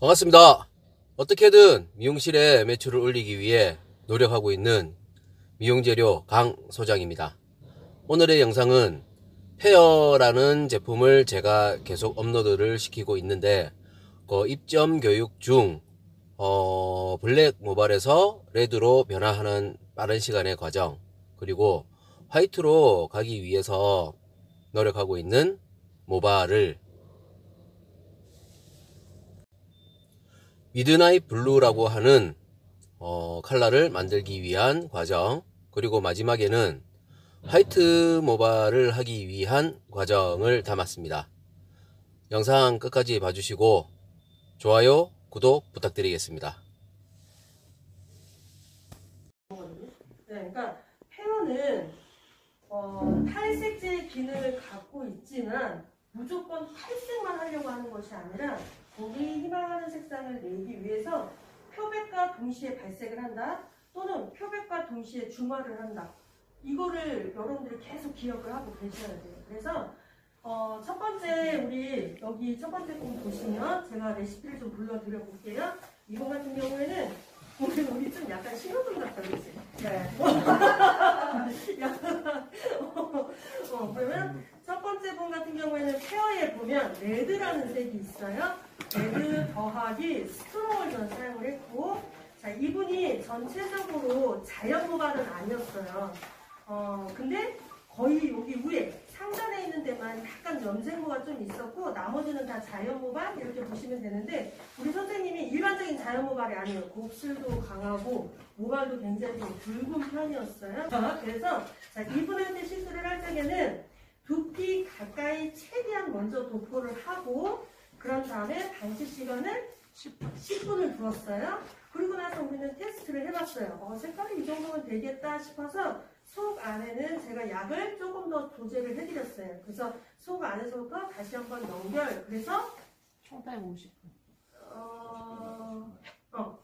반갑습니다. 어떻게든 미용실에 매출을 올리기 위해 노력하고 있는 미용재료 강 소장입니다. 오늘의 영상은 페어라는 제품을 제가 계속 업로드를 시키고 있는데 입점 교육 중 블랙 모발에서 레드로 변화하는 빠른 시간의 과정, 그리고 화이트로 가기 위해서 노력하고 있는 모발을 미드나잇 블루라고 하는 컬러를 만들기 위한 과정, 그리고 마지막에는 화이트 모발을 하기 위한 과정을 담았습니다. 영상 끝까지 봐주시고 좋아요, 구독 부탁드리겠습니다. 그러니까 페어는 탈색제 기능을 갖고 있지만 무조건 탈색만 하려고 하는 것이 아니라 거기 희망하는 색상을 내기 위해서 표백과 동시에 발색을 한다, 또는 표백과 동시에 중화를 한다. 이거를 여러분들이 계속 기억을 하고 계셔야 돼요. 그래서 첫 번째, 우리 여기 첫 번째 거 보시면 제가 레시피를 좀 불러드려 볼게요. 이거 같은 경우에는 우리 좀 약간 신호등 같다, 그치? 네. 그러면 첫 번째 분 같은 경우에는 페어에 보면 레드라는 색이 있어요. 레드 더하기 스트롱을 저는 사용을 했고, 자, 이분이 전체적으로 자연 모발은 아니었어요. 근데 거의 여기 위에 상단에 있는 데만 약간 염색모가 좀 있었고, 나머지는 다 자연 모발 이렇게 보시면 되는데, 우리 선생님이 일반적인 자연 모발이 아니에요. 곱슬도 강하고 모발도 굉장히 붉은 편이었어요. 그래서 자, 이분한테 시술을 할 적에는 두피 가까이 최대한 먼저 도포를 하고, 그런 다음에 방치 시간을 10분을 두었어요. 그리고 나서 우리는 테스트를 해봤어요. 색깔이 이 정도면 되겠다 싶어서 속 안에는 제가 약을 조금 더 도제를 해드렸어요. 그래서 속 안에서부터 다시 한번 연결. 그래서 총 타임 50분.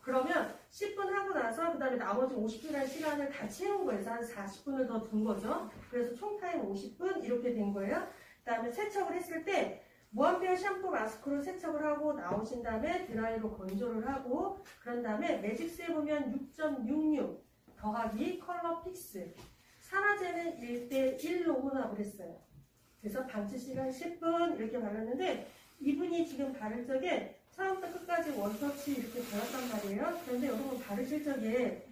그러면 10분 하고 나서 그 다음에 나머지 50분의 시간을 다 채운 거예요. 한 40분을 더 둔 거죠. 그래서 총 타임 50분 이렇게 된 거예요. 그 다음에 세척을 했을 때 무한페어 샴푸 마스크로 세척을 하고 나오신 다음에 드라이로 건조를 하고, 그런 다음에 매직스에 보면 6.66 더하기 컬러 픽스, 산화제는 1:1로 혼합을 했어요. 그래서 방치 시간 10분 이렇게 발랐는데, 이분이 지금 바를 적에 처음부터 끝까지 원터치 이렇게 발랐단 말이에요. 그런데 여러분 바르실 적에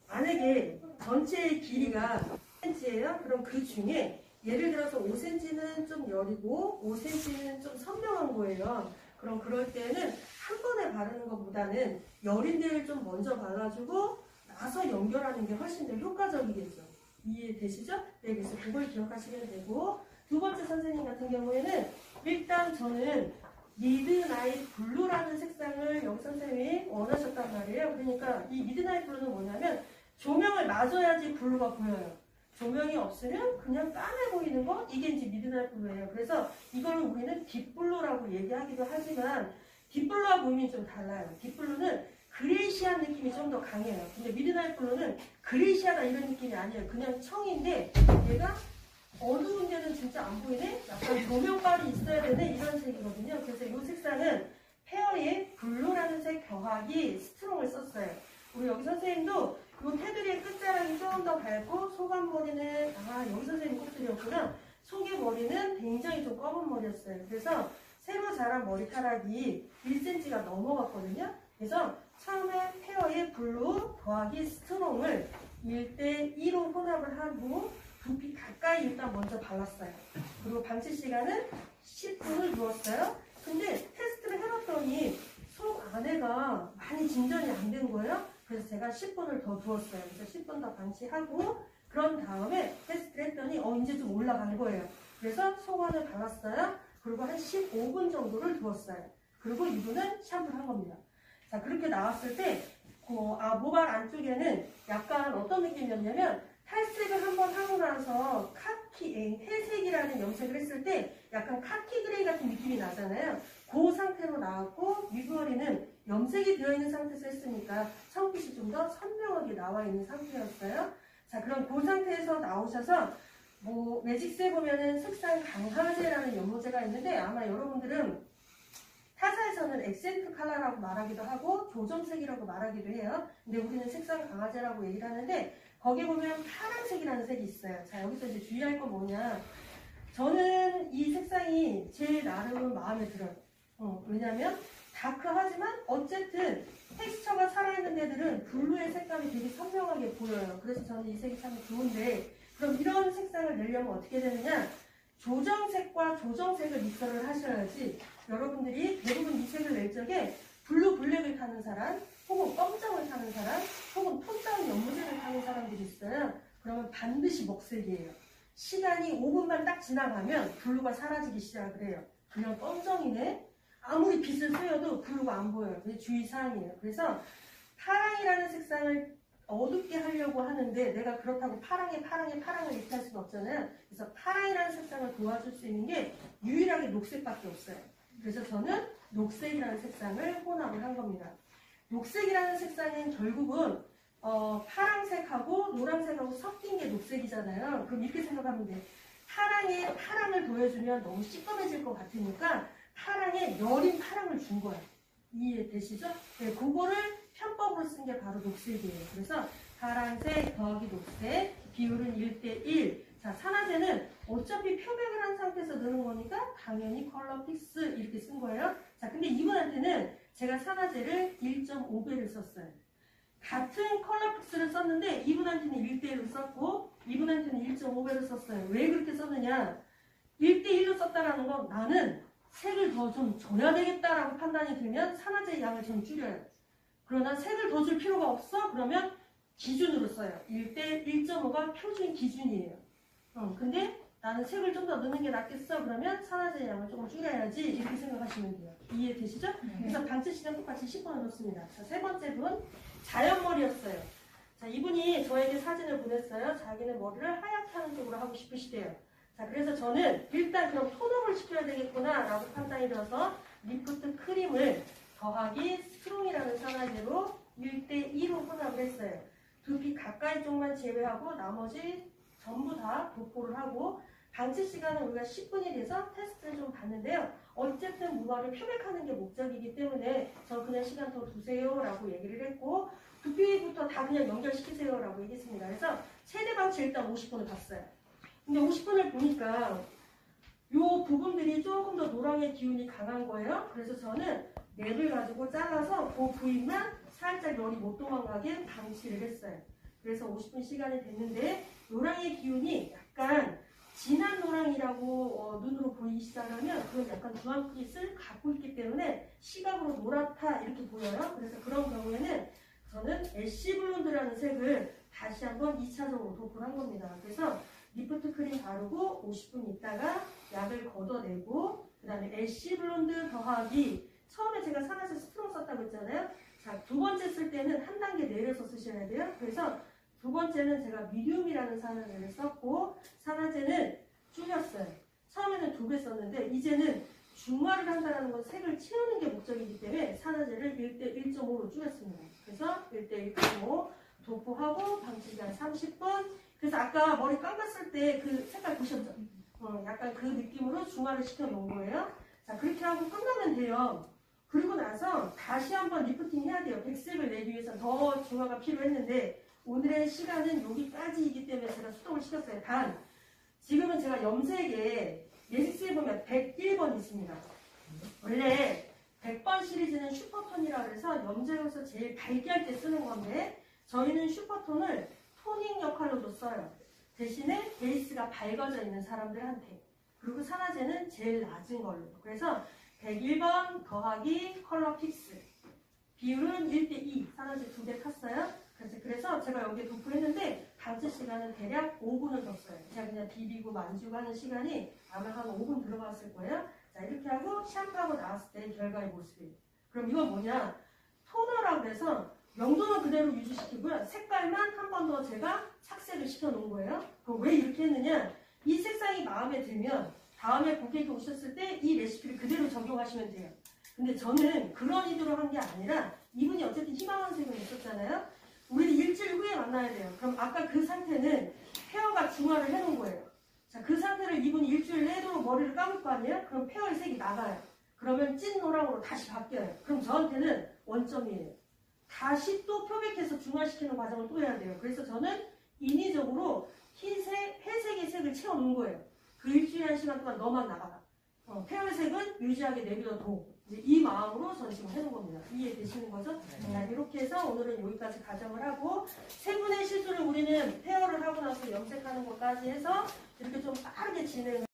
만약에 전체의 길이가 10cm예요. 그럼 그 중에 예를 들어서 5cm는 좀 여리고 5cm는 좀 선명한 거예요. 그럼 그럴 때는 한 번에 바르는 것보다는 여린 데를 좀 먼저 발라주고 나서 연결하는 게 훨씬 더 효과적이겠죠. 이해되시죠? 네, 그래서 그걸 기억하시면 되고, 두 번째 선생님 같은 경우에는 일단 저는 미드나잇 블루라는 색상을 여기 선생님이 원하셨단 말이에요. 그러니까 이 미드나잇 블루는 뭐냐면 조명을 맞아야지 블루가 보여요. 조명이 없으면 그냥 까매 보이는 거, 이게 이제 미드나잇 블루예요. 그래서 이걸 우리는 딥블루라고 얘기하기도 하지만 딥블루와 보이면 좀 달라요. 딥블루는 그레이시한 느낌이 좀 더 강해요. 근데 미드나잇 블루는 그레이시하다 이런 느낌이 아니에요. 그냥 청인데 얘가 어두운 데는 진짜 안 보이네? 약간 조명빨이 있어야 되네? 이런 색이거든요. 그래서 이 색상은 페어의 블루라는 색 더하기 스트롱을 썼어요. 우리 여기 선생님도 이 테두리의 끝자락이 조금 더 밝고, 속안 머리는, 여기 선생님 꼽들이었구나. 속의 머리는 굉장히 좀 검은 머리였어요. 그래서 새로 자란 머리카락이 1cm가 넘어갔거든요. 그래서 처음에 페어의 블루 더하기 스트롱을 1:2로 혼합을 하고 두피 가까이 일단 먼저 발랐어요. 그리고 방치 시간은 10분을 두었어요. 근데 테스트를 해봤더니 속 안에가 많이 진전이 안 된 거예요. 그래서 제가 10분을 더 두었어요. 그래서 10분 더 방치하고, 그런 다음에 테스트를 했더니 이제 좀 올라간 거예요. 그래서 속안을 발랐어요. 그리고 한 15분 정도를 두었어요. 그리고 이분은 샴푸를 한 겁니다. 자, 그렇게 나왔을 때 모발 안쪽에는 약간 어떤 느낌이었냐면, 탈색을 한번 하고 나서 회색이라는 염색을 했을 때 약간 카키 그레이 같은 느낌이 나잖아요. 그 상태로 나왔고, 윗머리는 염색이 되어있는 상태에서 했으니까 청빛이 좀 더 선명하게 나와 있는 상태였어요. 자, 그럼 그 상태에서 나오셔서 매직스에 보면은 색상 강화제라는 연모제가 있는데, 아마 여러분들은 타사에서는 액센트 컬러라고 말하기도 하고 조정색이라고 말하기도 해요. 근데 우리는 색상 강화제라고 얘기를 하는데 거기 보면 파란색이라는 색이 있어요. 자, 여기서 이제 주의할 건 뭐냐. 저는 이 색상이 제일 나름 마음에 들어요. 왜냐면 다크하지만 어쨌든 텍스처가 살아있는 애들은 블루의 색감이 되게 선명하게 보여요. 그래서 저는 이 색이 참 좋은데 그럼 이런 색상을 내려면 어떻게 되느냐. 조정색과 조정색을 믹서를 하셔야지 여러분들이 대부분 이 색을 낼 적에 블루 블랙을 타는 사람 혹은 검정을 타는 사람 혹은 톤다운 연무색을 타는 사람들이 있어요. 그러면 반드시 먹색이에요. 시간이 5분만 딱 지나가면 블루가 사라지기 시작을 해요. 그냥 검정이네. 아무리 빛을 쐬어도 블루가 안 보여요. 그게 주의사항이에요. 그래서 파랑이라는 색상을 어둡게 하려고 하는데 내가 그렇다고 파랑을 이렇게 할 수는 없잖아요. 그래서 파랑이라는 색상을 도와줄 수 있는 게 유일하게 녹색밖에 없어요. 그래서 저는 녹색이라는 색상을 혼합을 한 겁니다. 녹색이라는 색상은 결국은 파랑색하고 노란색하고 섞인 게 녹색이잖아요. 그럼 이렇게 생각하면 돼요. 파랑에 파랑을 보여주면 너무 시꺼매질 것 같으니까 파랑에 여린 파랑을 준 거야. 이해되시죠? 네, 그거를 편법으로 쓴 게 바로 녹색이에요. 그래서 파란색 더하기 녹색 비율은 1:1. 자, 산화제는 어차피 표백을 한 상태에서 넣는 거니까 당연히 컬러 픽스 이렇게 쓴 거예요. 자, 근데 이분한테는 제가 산화제를 1.5배를 썼어요. 같은 컬러 픽스를 썼는데 이분한테는 1:1로 썼고 이분한테는 1.5배를 썼어요. 왜 그렇게 썼느냐? 1:1로 썼다라는 건 나는 색을 더 좀 줘야 되겠다라고 판단이 들면 산화제의 양을 좀 줄여요. 그러나 색을 더 줄 필요가 없어? 그러면 기준으로 써요. 1:1.5가 표준 기준이에요. 근데 나는 색을 좀 더 넣는 게 낫겠어? 그러면 산화제의 양을 조금 줄여야지 이렇게 생각하시면 돼요. 이해되시죠? 그래서 방치 시간 똑같이 10분을 넣습니다. 자, 세 번째 분 자연머리였어요. 자, 이분이 저에게 사진을 보냈어요. 자기는 머리를 하얗게 하는 쪽으로 하고 싶으시대요. 자, 그래서 저는 일단 그럼 톤업을 시켜야 되겠구나 라고 판단이 들어서 리프트 크림을 더하기 스트롱이라는 산화제로 1:2로 혼합을 했어요. 두피 가까이 쪽만 제외하고 나머지 전부 다 도포를 하고 방치 시간은 우리가 10분이 돼서 테스트를 좀 봤는데요. 어쨌든 무화를 표백하는 게 목적이기 때문에 저 그냥 시간 더 두세요 라고 얘기를 했고 두피부터 다 그냥 연결시키세요 라고 얘기했습니다. 그래서 최대 방치 일단 50분을 봤어요. 근데 50분을 보니까 이 부분들이 조금 더 노랑의 기운이 강한 거예요. 그래서 저는 랩을 가지고 잘라서 그 부위만 살짝 열이 못 도망가게 방치를 했어요. 그래서 50분 시간이 됐는데 노랑의 기운이 약간 진한 노랑이라고 눈으로 보이기 시작하면 그건 약간 주황빛을 갖고 있기 때문에 시각으로 노랗다 이렇게 보여요. 그래서 그런 경우에는 저는 애쉬 블론드라는 색을 다시 한번 2차적으로 도포를 한 겁니다. 그래서 리프트 크림 바르고 50분 있다가 약을 걷어내고 그 다음에 애쉬 블론드 더하기 처음에 제가 산화제 스트롱 썼다고 했잖아요. 자, 두 번째 쓸 때는 한 단계 내려서 쓰셔야 돼요. 그래서 두 번째는 제가 미디움이라는 산화제를 썼고 산화제는 줄였어요. 처음에는 2배 썼는데 이제는 중화를 한다는 건 색을 채우는 게 목적이기 때문에 산화제를 1:1.5로 줄였습니다. 그래서 1:1.5 도포하고 방치기간 30분. 그래서 아까 머리 감갔을 때 그 색깔 보셨죠? 약간 그 느낌으로 중화를 시켜 놓은 거예요. 자, 그렇게 하고 끝나면 돼요. 그리고 나서 다시 한번 리프팅 해야 돼요. 백색을 내기 위해서 더 중화가 필요했는데 오늘의 시간은 여기까지이기 때문에 제가 수동을 시켰어요. 단 지금은 제가 염색에 예식스에 보면 101번 있습니다. 원래 100번 시리즈는 슈퍼톤이라고 해서 염색에서 제일 밝게 할 때 쓰는 건데 저희는 슈퍼톤을 토닝 역할로도 써요. 대신에 베이스가 밝아져 있는 사람들한테. 그리고 산화제는 제일 낮은 걸로. 그래서 101번 더하기 컬러 픽스. 비율은 1:2. 산화제 2개 탔어요. 그래서 제가 여기에 도포했는데 방치 시간은 대략 5분을 뒀어요. 제가 그냥 비비고 만지고 하는 시간이 아마 한 5분 들어갔을 거예요. 자, 이렇게 하고 샴푸하고 나왔을 때 결과의 모습이에요. 그럼 이건 뭐냐? 토너라고 해서 명도는 그대로 유지시키고요. 색깔만 한 번 더 제가 착색을 시켜놓은 거예요. 그럼 왜 이렇게 했느냐? 이 색상이 마음에 들면 다음에 고객이 오셨을 때 이 레시피를 그대로 적용하시면 돼요. 근데 저는 그런 의도로 한 게 아니라 이분이 어쨌든 희망한 색은 있었잖아요. 우리 일주일 후에 만나야 돼요. 그럼 아까 그 상태는 페어가 중화를 해놓은 거예요. 자, 그 상태를 이분이 일주일 내도록 머리를 감을 거 아니에요? 그럼 페어의 색이 나가요. 그러면 찐 노랑으로 다시 바뀌어요. 그럼 저한테는 원점이에요. 다시 또 표백해서 중화시키는 과정을 또 해야 돼요. 그래서 저는 인위적으로 흰색, 회색의 색을 채워놓은 거예요. 그 일주일에 1시간 동안 너만 나가라. 페어색은 유지하게 내버려둬. 이제 이 마음으로 저는 지금 해놓은 겁니다. 이해되시는 거죠? 자, 이렇게 해서 오늘은 여기까지 가정을 하고 세 분의 실수를 우리는 페어를 하고 나서 염색하는 것까지 해서 이렇게 좀 빠르게 진행을